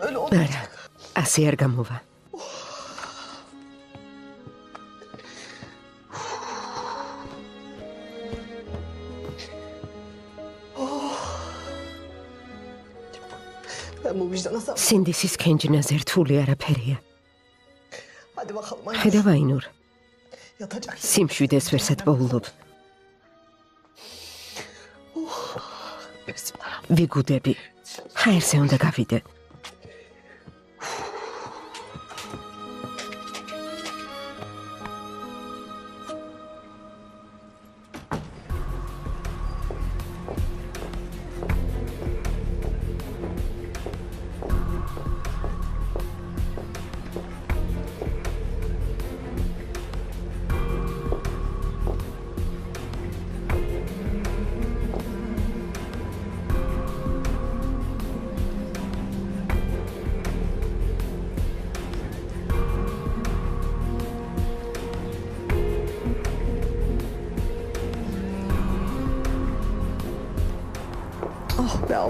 არა, ასე არ გამოვა. სინდისის ქენჯნაზე რთული არაფერია. ხედავ აინურ. სიმშვიდეს ვერსად პოულობ. ვიგუდები. ჰაერზე უნდა გავიდე.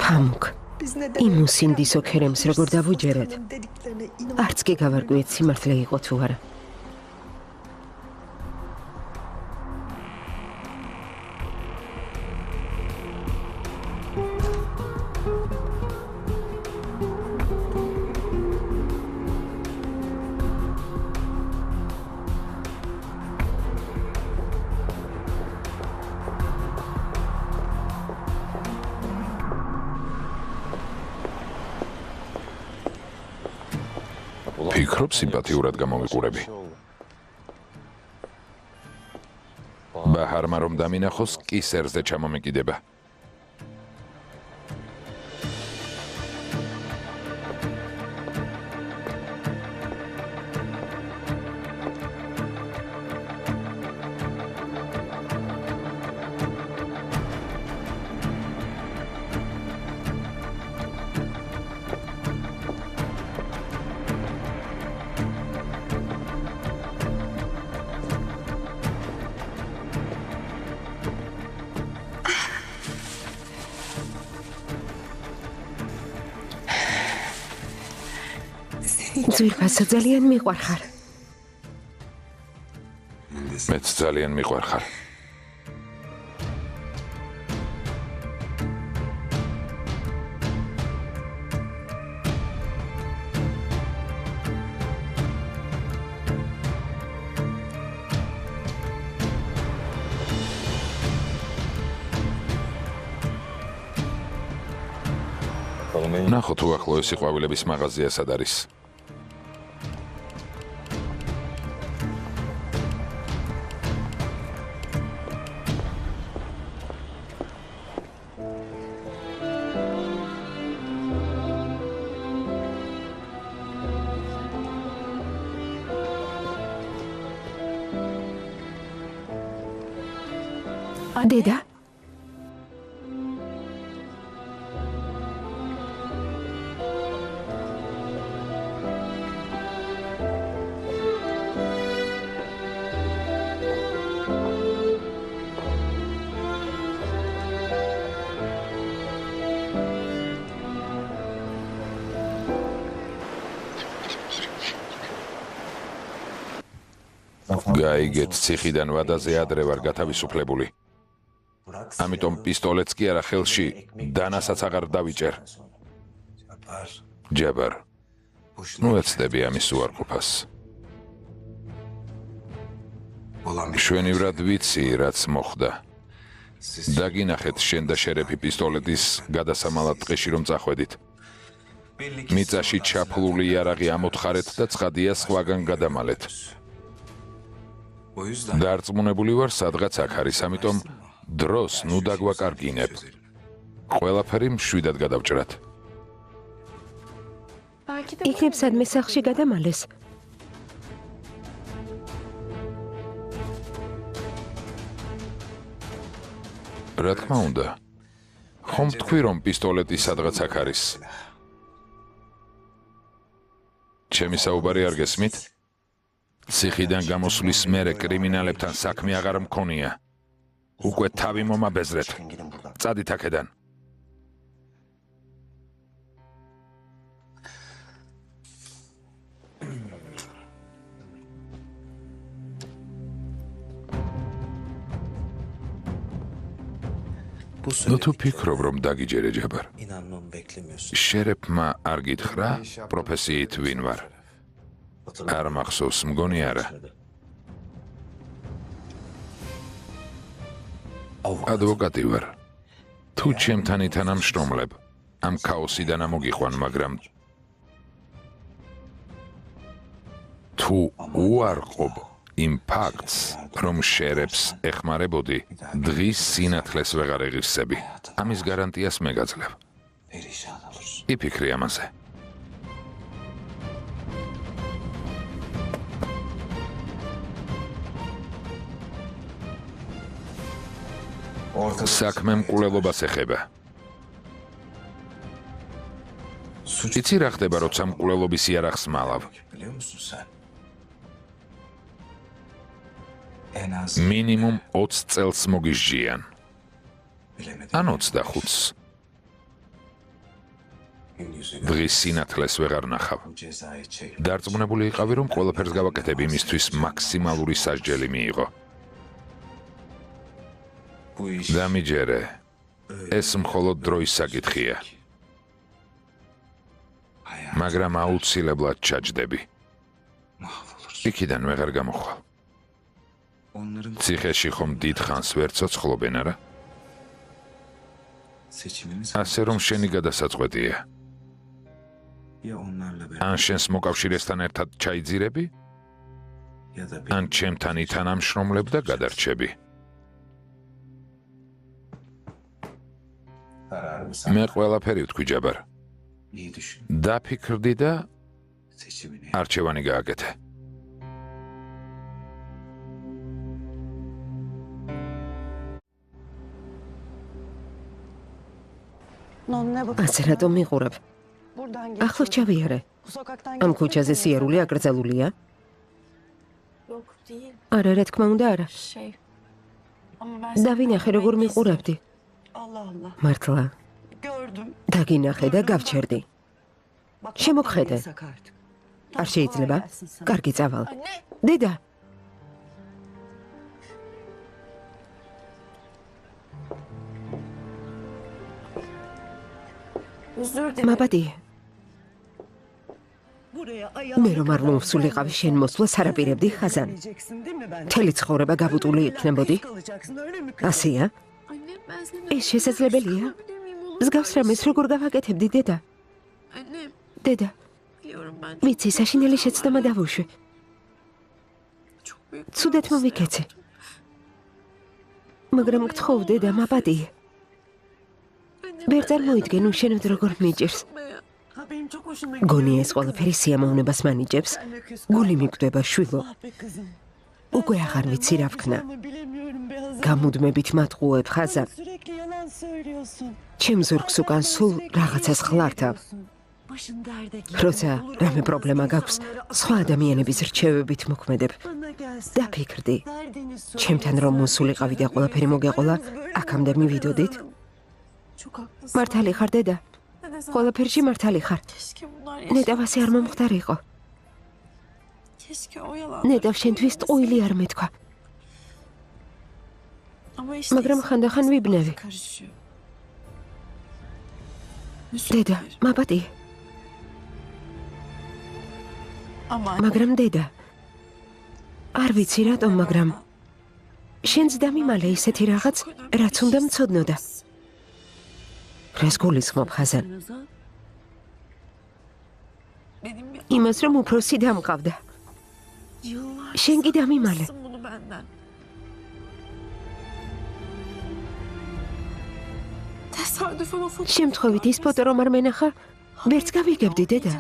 Pamuk. Imnu Sindis ოქერემს როგორ დავუჯერეთ? არც კი გავარკვიეთ სიმართლე იყო თუ არა. ფიქრობ სიმპათიურად გამოვიყურები. ბაჰარმა რომ დამინახოს, კისერზე ჩამომეკიდება. ძვირფასო ძალიან მიყვარხარ. მეც ძალიან მიყვარხარ. ნახო თუ ახლოესი ყვავილების მაღაზია სად არის. დედა? გაიგეთ, ციხიდან ვადაზე ადრე ვარ გათავისუფლებული. ამიტომ პისტოლეტს კი არა ხელში დანასაც აღარ დავიჭერ. ჯაბარ. ნუ ეცდები ამის უარყოფას. შვენივრად ვიცი, რაც მოხდა. დაგინახეთ შენ და შერეფი პისტოლეტის გადასამალად ტყეში რომ წახვედით. მიწაში ჩაფლული იარაღი ამოთხარეთ და ცხადია სხვაგან გადამალეთ. დარწმუნებული ვარ, სადღაც აქ არის, ამიტომ დროს ნუ დაგვაკარგინებ. ყველაფერი მშვიდად გადავჭრათ. იქნებ სადმე სახლში გადამალეს. რა თქმა უნდა. ხომ თქვი რომ პისტოლეტი სადღაც აქ არის. ჩემი საუბარი არ გესმით? ციხიდან გამოსვლის მერე კრიმინალებთან საქმე აღარ მქონია. უკვე თავი მომაბეზრეთ. წადით აქედან. ნუ თუ ფიქრობ რომ დაგიჯერე ჯაბარ შერეფმა არ გითხრა პროფესიით ვინ ვარ არ მახსოვს მგონი არა ადვოკატი ვარ თუ ჩემთან ითანამშრომლებ ამ ქაოსიდან ამოგიყვან მაგრამ თუ უარყოფ იმ ფაქტს რომ შერეფს ეხმარებოდი დღის სინათლეს ვეღარ ეღირსები ამის გარანტიას მე გაძლევ იფიქრი ამაზე საქმე მკვლელობას ეხება იცი რა ხდება როცა მკვლელობის იარაღს მალავ მინიმუმ 20 წელს მოგისჯიან ან 25-ს დღის სინათლეს ვეღარ ნახავ დარწმუნებული იყავი რომ ყველაფერს გავაკეთებ იმისთვის მაქსიმალური სასჯელი მიიღო დამიჯერე ეს მხოლოდ დროის საკითხია მაგრამ აუცილებლად ჩაჯდები იქიდან ვეღარ გამოხვალ ციხეში ხომ დიდ ხანს ვერ ცოცხლობენ არა ასე რომ შენი გადასაწყვეტია ან შენს მოკავშირესთან ერთად ჩაიძირები ან ჩემთან ითანამშრომლებ და გადარჩები მე ყველაფერი ვთქვი ჯაბარ დაფიქრდი და არჩევანი გააკეთე ასე რატომ მიყურებ ახლოს ჩავიარე ამ ქუჩაზე სიარული აკრძალულია არა რა თქმა უნდა არა დავინახე როგორ მიყურებდი მართლა დაგინახე და გავჩერდი შემოგხედე არ შეიძლება კარგი წავალ დედა მაბადი მე რომ არ მომსულიყავი შენ მოსვლას არაპირებდი ხაზან მთელი ცხოვრება გაბუტული იქნებოდი ასეა ეს შესაძლებელია მსგავს რამეს როგორ გავაკეთებდი დედა დედა ვიცი საშინელი შეცდომა დავუშვი ცუდად მოვიქეცე მაგრამ გთხოვ დედა მაბადი ვერ წარმოიდგენ უშენოდ როგორ მიჭირს გონი ეს ყველაფერი სიამოვნებას მანიჭებს გული მიკვდება შვილო უკვე აღარ ვიცი რა ვქნა გამუდმებით მატყუებ ხაზა ჩემ ზურგს უკან სულ რაღაცას ხლართავ როცა რამე პრობლემა გაქვს სხვა ადამიანების რჩევებით მოქმედებ დაფიქრდი ჩემთან რომ მოსულიყავი და ყველაფერი მოგეყოლა აქამდე მივიდოდით მართალი ხარ დედა ყველაფერში მართალი ხარ ნეტავ ასე არ მომხდარიყო ნეტავ შენთვის ტყუილი არ მეთქვა მაგრამ ხანდახან ვიბნევი დედა მაბადი მაგრამ დედა არ ვიცი რატომ მაგრამ შენს დამიმალე ისეთი რაღაც რაც უნდა მცოდნოდა რას გულისხმობ ხაზან იმას რომ უფროსი დამყავდა შენ კი დამიმალე შემთხვევით ის ფოტო რომ არ მენახა ვერც გავიგებდი დედა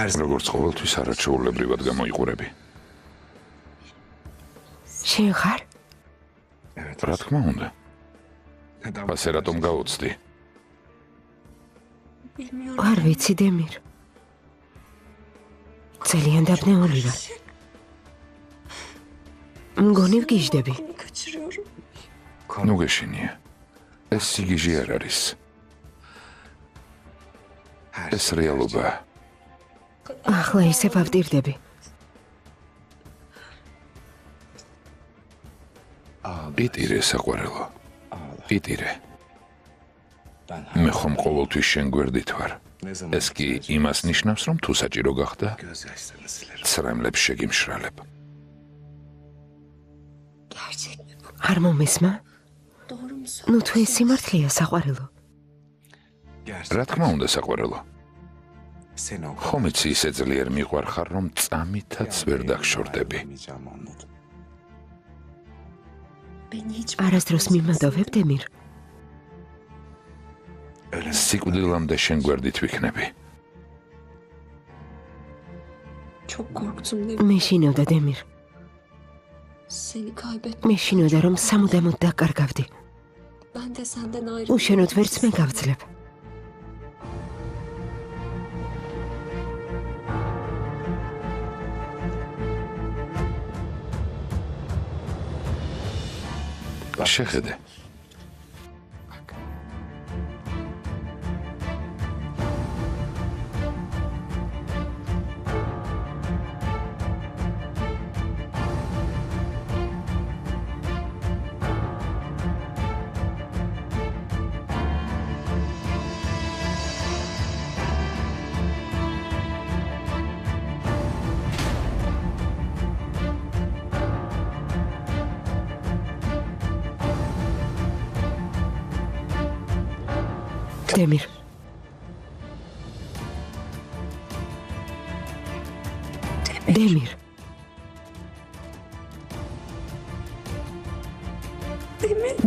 როგორც ყოველთვის არაჩვეულებრივად გამოიყურები. შენ ხარ? რა თქმა უნდა. ასე რატომ გაუცდი? არ ვიცი დემირ. ძალიან დაბნეული ვარ. მგონი ვგიჟდები. ნუ გეშინია. ეს სიგიჟე არ არის. ეს რეალობაა. ახლა ისე ვავტირდები. იტირე საყვარელო. იტირე. მე ხომ ყოველთვის შენ გვერდით ვარ. ეს კი იმას ნიშნავს, რომ თუ საჭირო გახდა, ცრემლებს შეგიმშრალებ. არ მომესმა? ნუ თუ ეს სიმართლეა საყვარელო. რა თქმა უნდა საყვარელო. ხომ იცი ისე ძლიერ მიყვარხარ, რომ წამითაც ვერ დაგშორდები. არასდროს მიმადოვებ დემირ. სიკვდილამდე შენ გვერდით ვიქნები. მე შინოდა დემირ. მე შინოდა რომ სამუდამოდ დაკარგავდი. უშენოდ ვერც მე გავძლებ. შეხედე. დემირ. დემირ.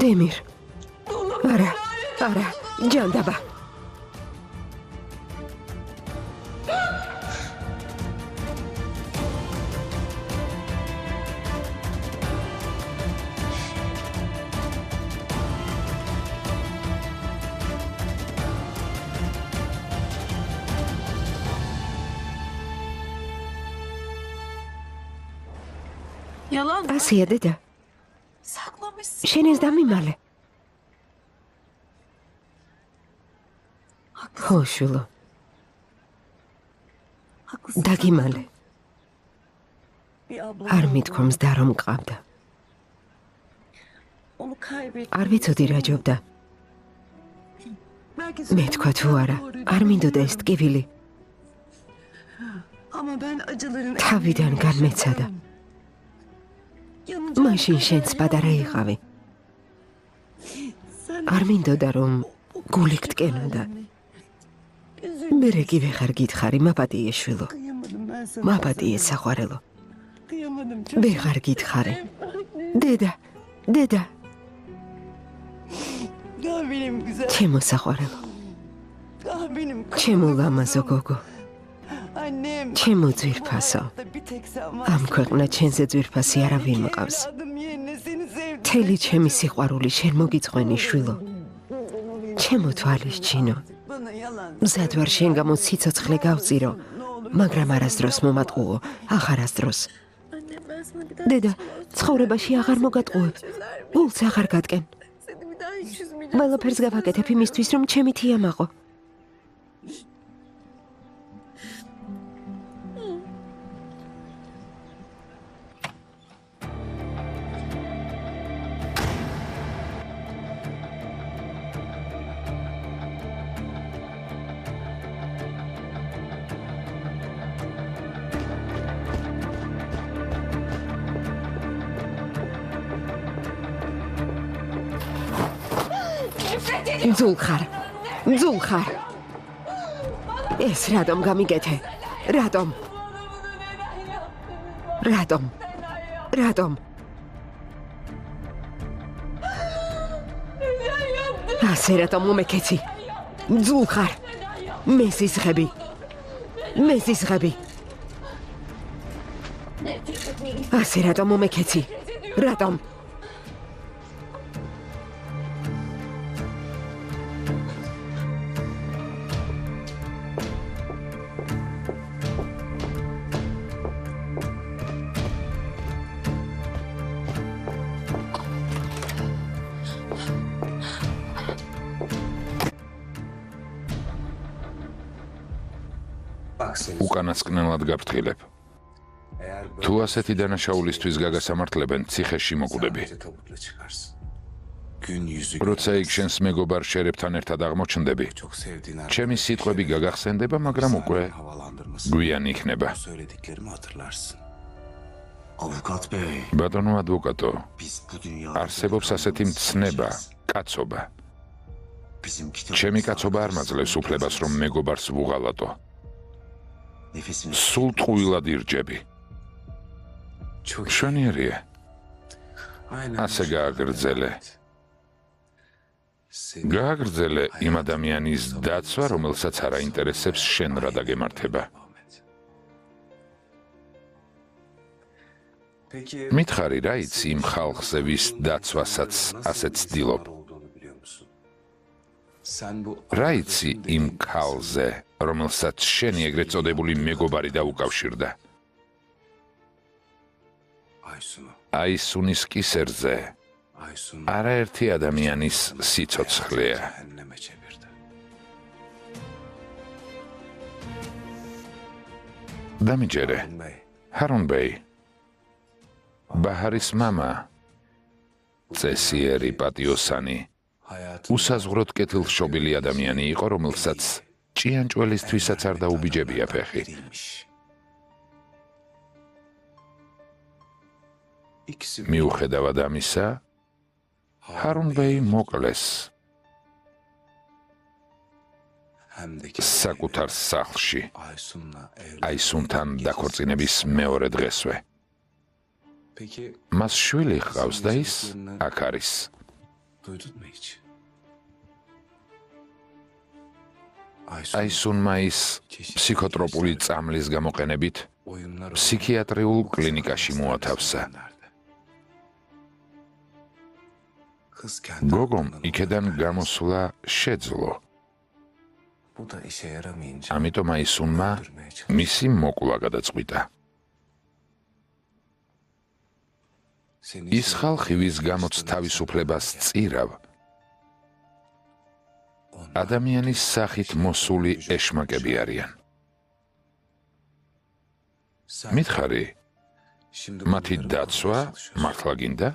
დემირ. არა, არა, ჯანდაბა. ასია დედა. შენ ეს დამიმალე. ხო შულო. დაგიმალე. არ მithქვამს და რომ მყავდა. არ ვიცოდი რა ჯობდა. მე თქვა თუ არა, არ მინდოდა ეს ტკივილი. თავიდან განმეცადა. მაშინ შენც პატარა იყავი. არ მინდოდა რომ გული გტკენოდა. მერე კი ვეღარ გითხარი, მაპატიე შვილო. მაპატიე საყვარელო. ვეღარ გითხარი. დედა, დედა. ჩემო საყვარელო. ჩემო ლამაზო გოგო. ჩემო ძვირფასო. ამ ქვეყნად შენზე ძვირფასი არავინ მყავს. მთელი ჩემი სიყვარული შენ მოგიწყვენი შვილო. ჩემო თვალის ჩინო. მზად ვარ შენ გამო სიცოცხლე გავწირო, მაგრამ არასდროს მომატყუო, აღარასდროს. დედა, ცხოვრებაში აღარ მოგატყუებ, გულს აღარ გატკენ. ყველაფერს გავაკეთებ იმისთვის, რომ ჩემი თიამაყო. ძულ ხარ. ეს რატომ გამიგეთე? რატომ? ასე რატომ მომექეცი? ძულ ხარ. მესისხები. მეზიზღები. ასე რატომ მომექეცი? რატომ? უკანასკნელად გაფრთხილებ. თუ ასეთი დანაშაულისთვის გაგასამართლებენ, ციხეში მოკვდები. როცა იქ შენს მეგობარ შერებთან ერთად აღმოჩნდები, ჩემი სიტყვები გაგახსენდება, მაგრამ უკვე გვიან იქნება. ბატონო ადვოკატო, არსებობს ასეთი მცნება, კაცობა. ჩემი კაცობა არ მაძლევს უფლებას, რომ მეგობარს ვუღალატო. სულ ტყუილად ირჯები. შვენიერია. ასე გააგრძელე. გააგრძელე იმ ადამიანის დაცვა, რომელსაც არ აინტერესებს შენ რა დაგემართება. მითხარი რა იცი იმ ხალხზე, ვის დაცვასაც ასე ცდილობ? რა იცი იმ ქალზე, რომელსაც შენი ეგრეთ წოდებული მეგობარი დაუკავშირდა? აისუნის კისერზე არაერთი ადამიანის სიცოცხლეა. დამიჯერე, ჰარუნ ბეი, ბაჰარის მამა, წესიერი პატიოსანი, უსაზღვროდ კეთილშობილი ადამიანი იყო, რომელსაც ჭიანჭველისთვისაც არ დაუბიჯებია ფეხი. მიუხედავად ამისა, ჰარუნ ბეი მოკლეს. საკუთარ სახლში, აისუნთან დაქორწინების მეორე დღესვე. მას შვილი ჰყავს და ის აქ არის. აისუნმა ის ფსიქოტროპული წამლის გამოყენებით ფსიქიატრიულ კლინიკაში მოათავსა. გოგომ იქედან გამოსვლა შეძლო. ამიტომ აისუნმა მისი მოკლა გადაწყვიტა. ის ხალხი, ვის გამოც თავისუფლებას წირავ, ადამიანის სახით მოსული ეშმაკები არიან. მითხარი, მათი დაცვა მართლა გინდა?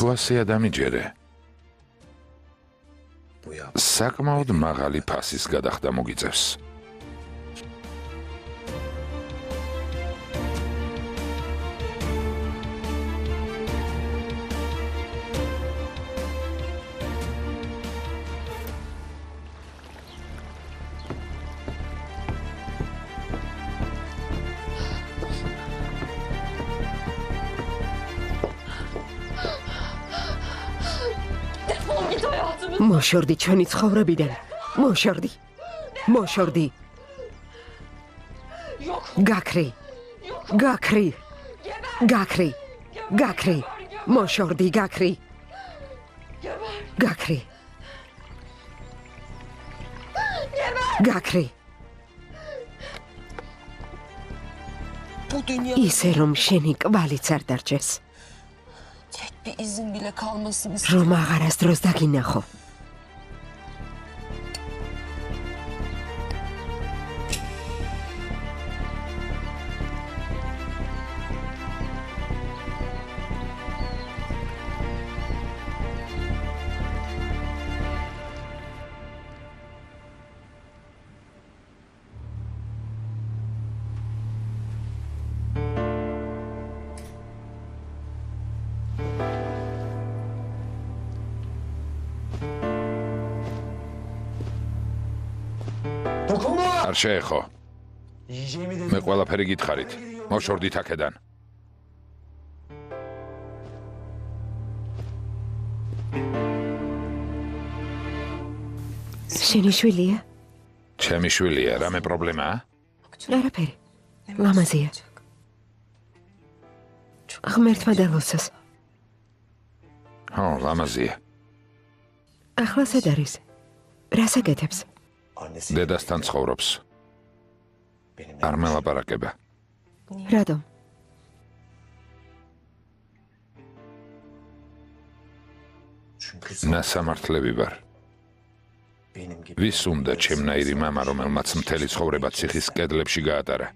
თუ ასეა დამიჯერე, საკმაოდ მაღალი ფასის გადახდა მოგიწევს. მოშორდი ჩვენი ცხოვრებიდან. მოშორდი. მოშორდი. გაქრი. გაქრი. გაქრი. გაქრი. მოშორდი, გაქრი. გაქრი. გაქრი. ისე რომ შენი კვალიც არ დარჩეს. რომ აღარასდროს დაგინახო. არ შეეხო. მე ყველაფერი გითხარით. მოშორდით აქედან. შენი შვილია? ჩემი შვილია, რამე პრობლემაა? არაფერი. ლამაზია. ღმერთმა დალოცოს. ო, ლამაზია. ახლა სად არის? რას აკეთებს? დედასთან ცხოვრობს. არ მელაპარაკება. რატომ? ნასამართლები ვარ. ვის უნდა ჩემნაირი მამა, რომელმაც მთელი ცხოვრება ციხის კედლებში გაატარა?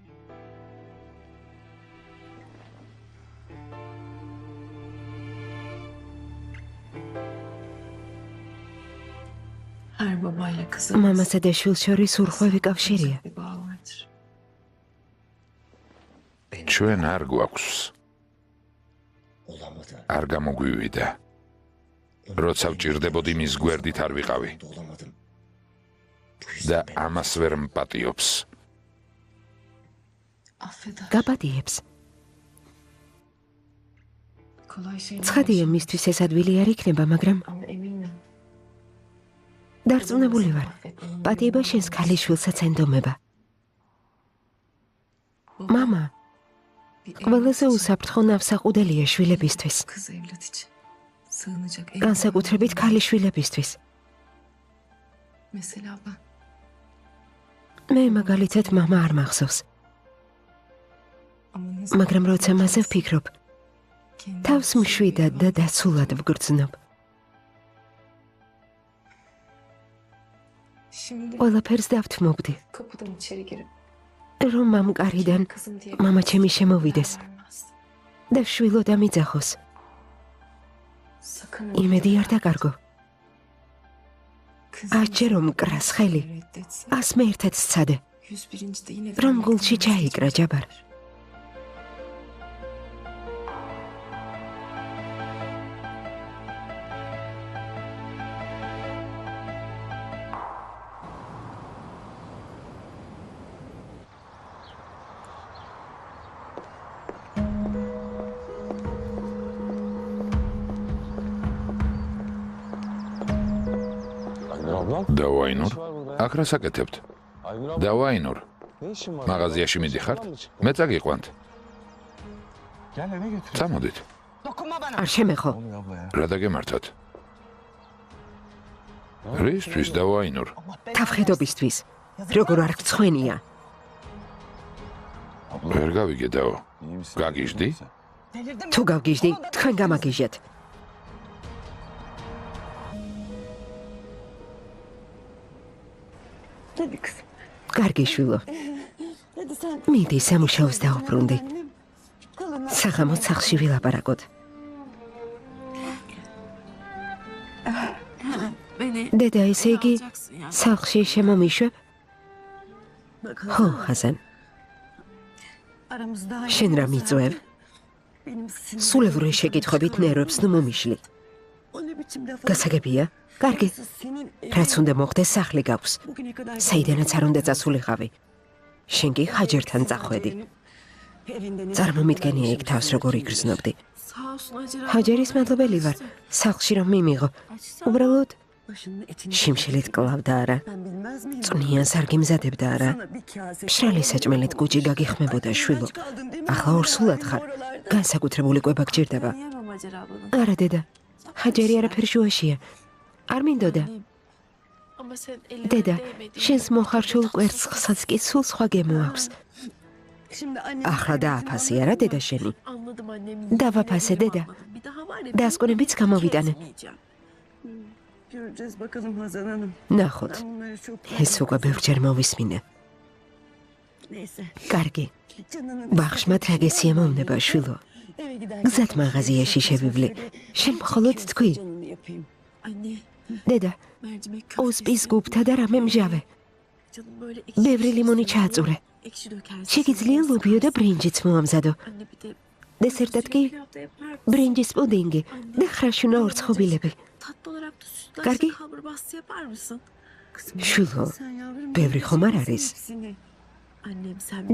მამასა და შვილს შორის ურხვევი კავშირია. ჩვენ არ გვაქვს. არ გამოგვივიდა. როცა ვჭირდებოდი მის გვერდით არ ვიყავი. და ამას ვერ მპატიობს. გაპატიებს. ცხადია მისთვის ეს ადვილი არ იქნება, მაგრამ დარწმუნებული ვარ. პატიება შენს ქალიშვილსაც ენდომება. მამა, ყველაზე უსაფრთხო ნავსაყუდელია შვილებისთვის. განსაკუთრებით ქალიშვილებისთვის. მე მაგალითად მამა არ მახსოვს. მაგრამ როცა მასე ვფიქრობ, თავს მშვიდად და დაცულად ვგრძნობ. ყველაფერს დავთმობდი, რომ ამ კარიდან მამა ჩემი შემოვიდეს და შვილო დამიძახოს. იმედი არ დაკარგო. ასჯერ რომ მკრას ხელი, ასმე ერთად სცადე, რომ გულში ჩაიკრა ჯაბარ. დავაინურ, აქ რას აკეთებთ? დავაინურ, მაღაზიაში მიდიხართ? მე წაგიყვანთ. წამოდით. არ შემეხო. რა დაგემართათ? რისთვის დავაინურ? თავხედობისთვის. როგორ არ გცხვენია? ვერ გავიგედაო. გაგიჟდი? თუ გავგიჟდი, თქვენ გამაგიჟეთ. კარგი შვილო. მიდი სამუშაოს დავუბრუნდი. საღამოს სახლში ვილაპარაკოთ. დედა, ესე იგი, სახლში შემომიშვებ? ხო, ხაზან. შენ რა მიწვევ? სულევური შეკითხვებით ნერვებს ნუ მომიშლი. გასაგებია? კარგი. რაც უნდა მოხდეს, სახლი გაქვს. საიდანაც არ უნდა წასულიყავი. შენ კი ხაჯერთან წახვედი. წარმომიდგენია იქ თავს როგორ იგრძნობდი. ჰაჯერის მადლობელი ვარ, სახლში რომ მიმიღო. უბრალოდ შიმშილით კლავდა არა. წვნიან სარგიმზადებდა არა. მშრალი საჭმელით გუჭი გაგიხმებოდა შვილო. ახლა ორსულად ხარ. განსაკუთრებული კვება გჭირდება. არა დედა, ჰაჯერი არაფერ შუაშია. არ მინდოდა. დედა, შენს მოხარშულ კვერცხსაც კი სულ სხვა გემო აქვს. ახლა დააფასე არა დედა შენი. დავაფასე დედა. დასკვნებიც გამოვიტანე. ნახოთ. ეს უკვე ბევრჯერ მოვისმინე. კარგი. ბახშმა ტრაგედია მომნება შვილო. გზად მაღაზიაში შევივლი. შენ მხოლოდ თქვი. დედა, ოსპის გუფთა და რამე მჟავე. ბევრი ლიმონი ჩააწურე. შეგიძლია ლობიო და ბრინჯიც მოამზადო. დესერტად კი ბრინჯის პუდინგი და ხრაშუნა ორცხობილები. კარგი? შვილო, ბევრი ხომ არ არის?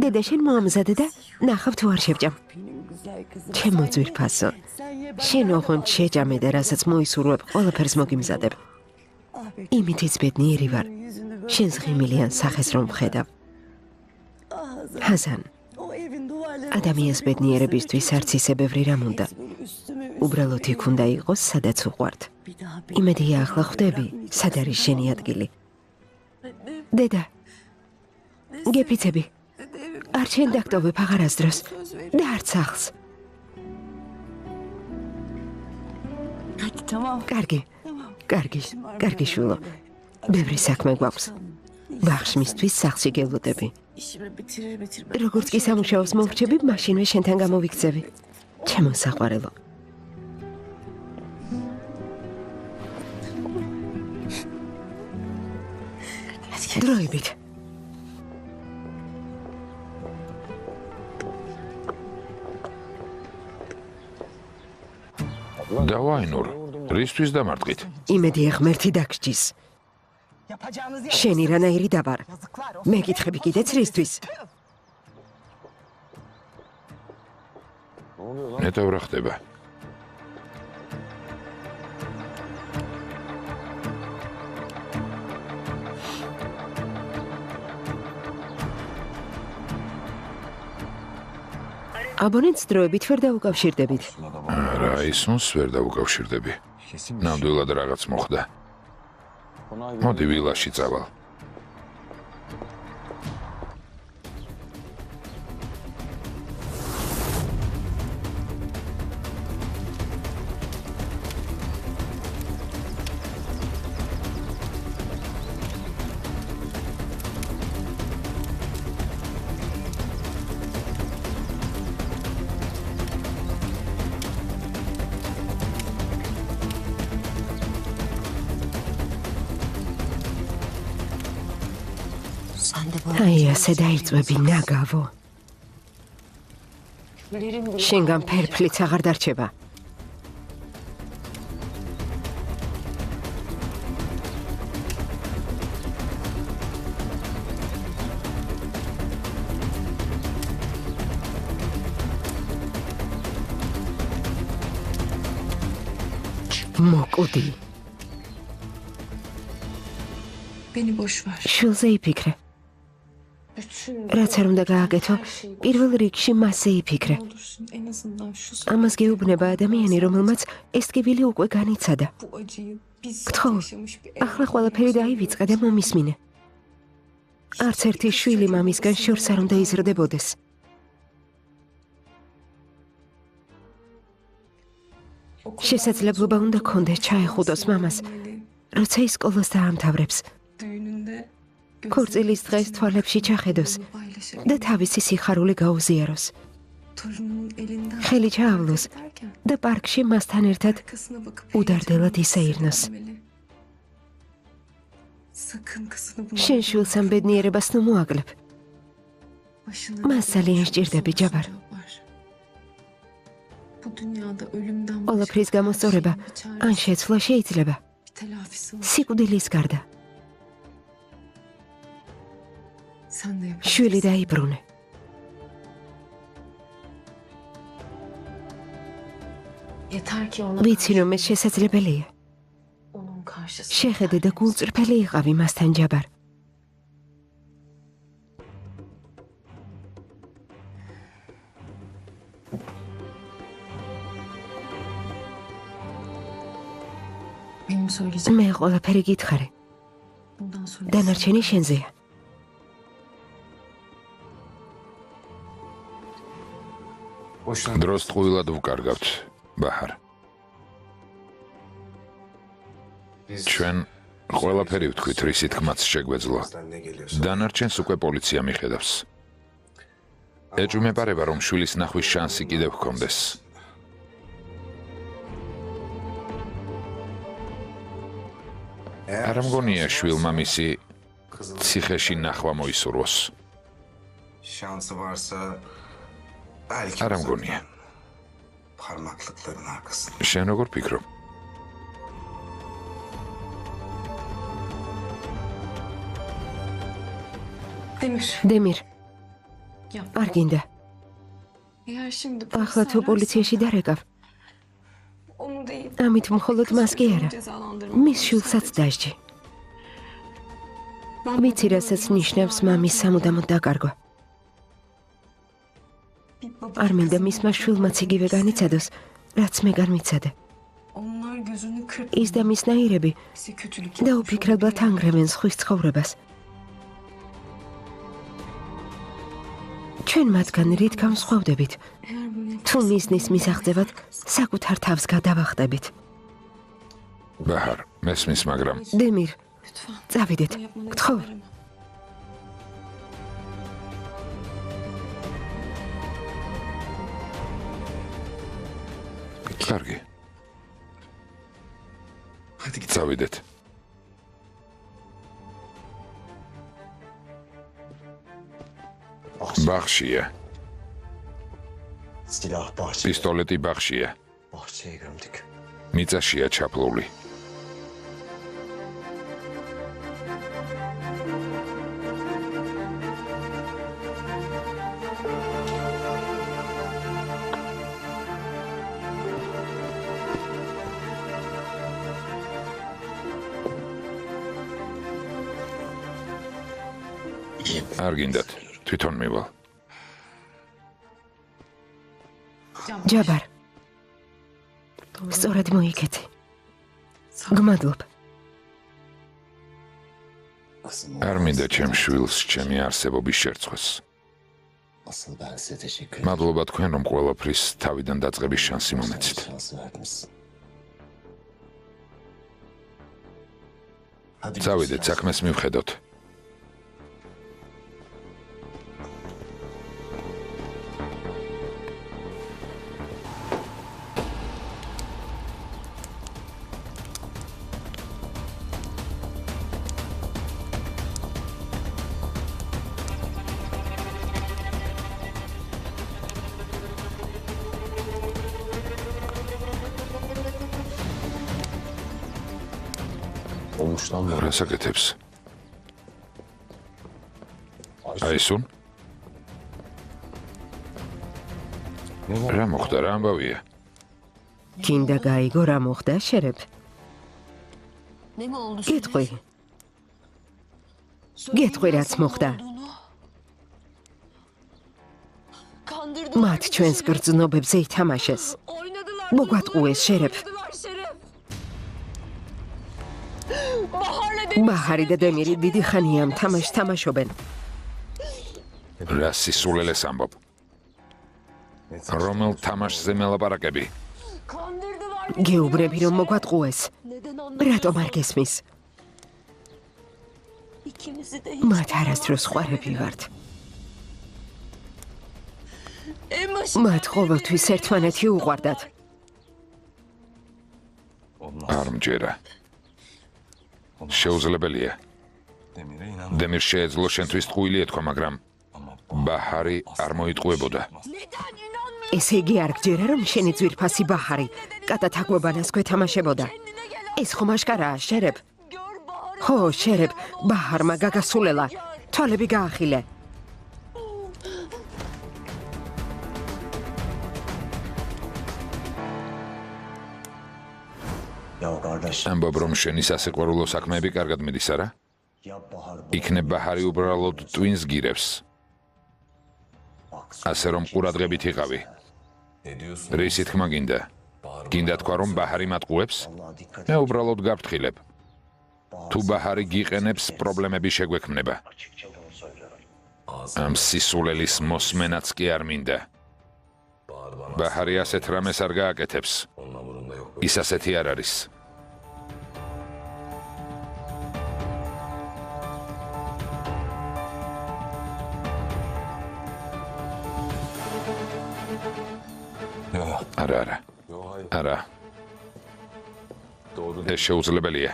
დედა შენ მოამზადე და ნახავ თუ არ შევჭამ. ჩემო ძვირფასო, შენ ოღონდ შეჭამე და რასაც მოისურვებ, ყველაფერს მოგიმზადებ. იმითიც ბედნიერი ვარ, შენს ღიმილიან სახეს რომ ვხედავ. ჰაზან, ადამიანს ბედნიერებისთვის არც ისე ბევრი რამ უნდა. უბრალოდ იქ უნდა იყოს, სადაც უყვართ. იმედია ახლა ხვდები, სად არის შენი ადგილი. დედა, გეფიცები, არ შენ დაგტოვებ აღარასდროს და არც ახს. კარგი შვილო, ბევრი საქმე გვაქვს. ბაღშმისთვის სახლში გელოდები. როგორც კი სამუშაოს მოვრჩები, მაშინვე შენთან გამოვიქცევი. ჩემო საყვარელო. დროებით. დავაინურ, რისთვის დამარტყით? იმედია ღმერთი დაგსჯის. შენი რანაირი დაბარ. მეკითხები კიდეც რისთვის? ნეტავ რა ხდება? აბონენტს დროებით ვერ დაუკავშირდებით. რა ისუნს ვერ დაუკავშირდები. ნამდვილად რაღაც მოხდა. მოდი ვილაში წავალ. აი ასე დაიწვევი ნაგავო. შენგან ფერფლიც აღარ დარჩება. მოკუდი. შვილზე იფიქრე. რაც არ უნდა გააკეთო, პირველ რიგში მასზე იფიქრე. ამას გეუბნება ადამიანი, რომელმაც ეს ტკივილი უკვე განიცადა. გთხოვ, ახლა ყველაფერი დაივიწყე და მომისმინე. არც ერთი შვილი მამისგან შორს არ უნდა იზრდებოდეს. შესაძლებლობა უნდა ქონდეს ჩაეხუტოს მამას, როცა ის სკოლას დაამთავრებს. ქორწილის დღეს თვალებში ჩახედოს და თავისი სიხარული გაუზიაროს. ხელი ჩაავლოს და პარკში მასთან ერთად უდარდელად ისეირნოს. შენ შვილს ამ ბედნიერებას ნუ მოაკლებ. მას ძალიან სჭირდები, ჯაბარ. ყველაფრის გამოსწორება ან შეცვლა შეიძლება. სიკვდილის გარდა. შვილი დაიბრუნე. ვიცი რომ ეს შესაძლებელია. შეხედე და გულწრფელი იყავი მასთან, ჯაბარ. მე ყველაფერი გითხარე. დანარჩენი შენზეა. დროს ტყუილად ვკარგავთ, ბაჰარ. ჩვენ ყველაფერი ვთქვით, რისი თქმაც შეგვეძლო. დანარჩენს უკვე პოლიცია მიხედავს. ეჭვმეპარება, რომ შვილის ნახვის შანსი კიდევ ჰქონდეს. არ მგონია შვილმამისი ციხეში ნახვა მოისურვოს. არ მგონია. შენ როგორ ფიქრობ? დემირ, არ გინდა. ახლა თუ პოლიციაში დარეკავ, ამით მხოლოდ მას კი არა, მის შვილსაც დასჯი. ვიცი, რასაც ნიშნავს მამის სამუდამოდ დაკარგვა. არ მინდა მისმა შვილმაც იგივე განიცადოს, რაც მე განვიცადე. ის და მის ნაირები დაუფიქრებლად ანგრევენ სხვის ცხოვრებას. ჩვენ მათგან რით გამსხვავდებით? თუ მიზნის მისაღწევად საკუთარ თავს გადავახტებით. ბაჰარ, მესმის, მაგრამ დემირ, წავიდეთ, გთხოვ. კარგი. წავიდეთ. ბაღშია. პისტოლეტი ბაღშია. მიწაშია ჩაფლული. არ გინდათ, თვითონ მივალ. ჯაბარ. სწორად მოიქეცი. გმადლობ. არ მინდა ჩემ შვილს ჩემი არსებობის შერცხვას. მადლობა თქვენ, რომ ყველაფრის თავიდან დაწყების შანსი მომეცით. წავიდეთ, საქმეს მივხედოთ. რას აკეთებს? აისუნ? რა მოხდა, რა ამბავია? გინდა გაიგო რა მოხდა, შერებ? გეტყვი. გეტყვი რაც მოხდა. მათ ჩვენს გრძნობებზე ითამაშეს. მოგვატყუეს, შერებ. ბაჰარი და დემირი დიდი ხანია ამ თამაშს თამაშობენ. რა სისულელეს ამბობ? რომელ თამაშზე მელაპარაკები? გეუბნები რომ მოგვატყუეს. რატომ არ გესმის? მათ არასდროს ხვარები ვართ. მათ ყოველთვის ერთმანეთი უყვარდათ. არ მჯერა. შეუძლებელია. დემირ შეეძლო შენთვის ტყუილი ეთქვა, მაგრამ ბაჰარი არ მოიტყუებოდა. ესე იგი არ გჯერა, რომ შენი ძვირფასი ბაჰარი კატათაგვებანას გვეთამაშებოდა. ეს ხომ აშკარაა, შერებ? ხო, შერებ, ბაჰარმა გაგასულა. თვალები გაახილე. ამბობ, რომ შენი სასიყვარულო საქმეები კარგად მიდის, არა? იქნებ ბაჰარი უბრალოდ ტვინს გირებს. ასე რომ ყურადღებით იყავი. რისი თქმა გინდა? გინდა თქვა, რომ ბაჰარი მატყუებს? მე უბრალოდ გაფრთხილებ. თუ ბაჰარი გიყენებს, პრობლემები შეგვექმნება. ამ სისულელის მოსმენაც კი არ მინდა. ბაჰარი ასეთ რამეს არ გააკეთებს. ის ასეთი არ არის. არა. ეს შეუძლებელია.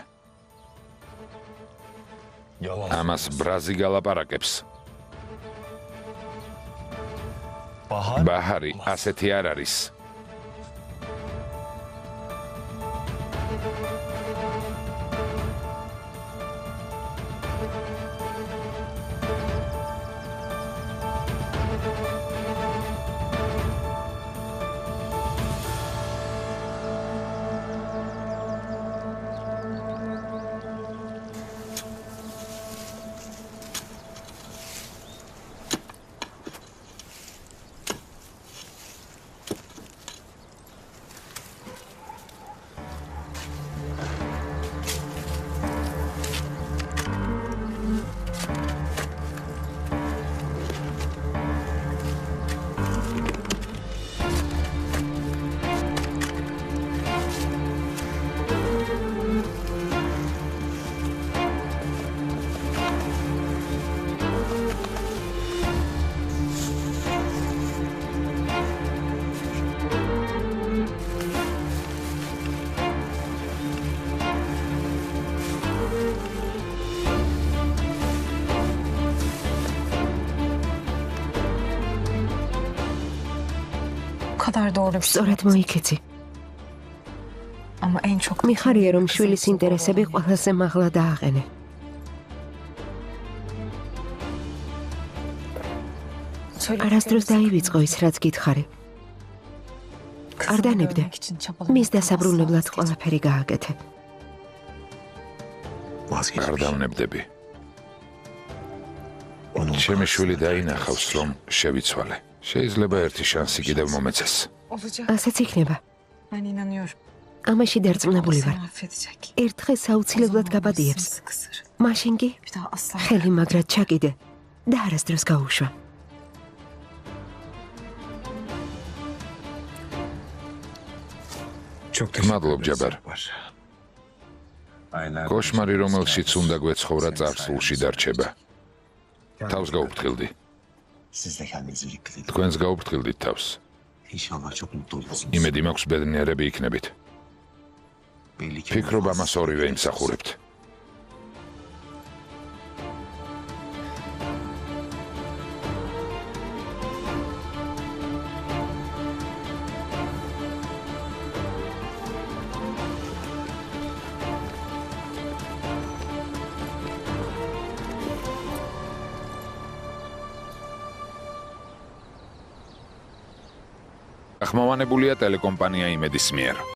ამას ბრაზი გალაპარაკებს. ბაჰარი ასეთი არ არის. kadar doğru bir şey. სწორად მოიქეცი. Ama en çok მიხარია რომ შვილის ინტერესები ყველაზე მაღლა დააყენე. არასდროს დაივიწყო ის, რაც გითხარი. არ დანებდე. მის დასაბრუნებლად ყველაფერი გააკეთე. არ დავნებდები. ჩემი შვილი დაინახავს, რომ შევიცვალე. შეიძლება ერთი შანსი კიდევ მომეცეს. olacak. ასეც იქნება. Ben inanıyorum. ამაში დარწმუნებული ვარ. Seni affedecek. ერთ დღეს აუცილებლად გაბადიებს. Sımsıkı sır. მაშინ კი Bir daha asla. ხელი მაგრად ჩაკიდე და არასდროს გაუშვა. მადლობ, ჯაბარ. კოშმარი, რომელშიც უნდა გვეცხოვრა, წარსულში დარჩება. თავს გაუფრთხილდი. თქვენს გაუფრთხილდით თავს. იმედი მაქვს ბედნიერები იქნებით. ფიქრობ ამას ორივე იმსახურებთ. ახმოვანებულია ტელეკომპანია იმედის მიერ.